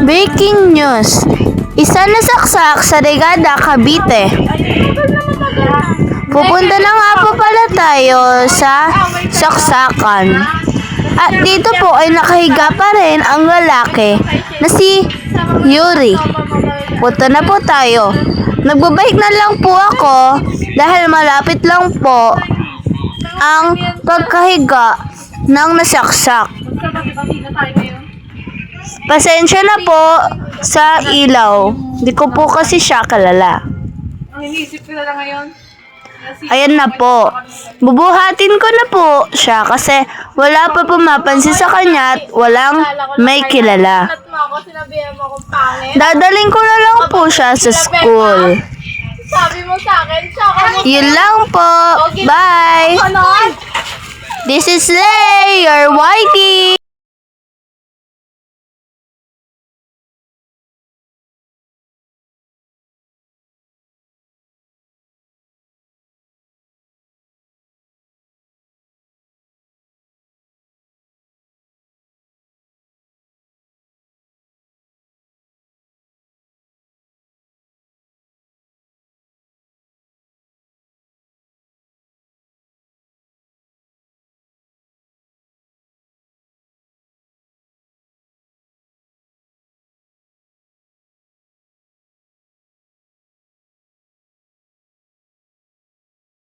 Breaking news. Isa nasaksak sa Regada, Cavite. Pupunta na nga po pala tayo sa saksakan. At dito po ay nakahiga pa rin ang lalaki na si Yuri. Punta na po tayo. Nagbabike na lang po ako dahil malapit lang po ang pagkahiga ng nasaksak. Pasensya na po sa ilaw. Hindi ko po kasi siya kalala. Ang iniisip ko na lang ngayon. Ayan na po. Bubuhatin ko na po siya kasi wala pa pumapansin sa kanya at walang may kilala. At mo ako, sinabihan mo akong pangit. Dadaling ko na lang po siya sa school. Sabi mo sa akin, tsaka mo. Yun lang po. Bye! Ano? This is Lay, your Whitey!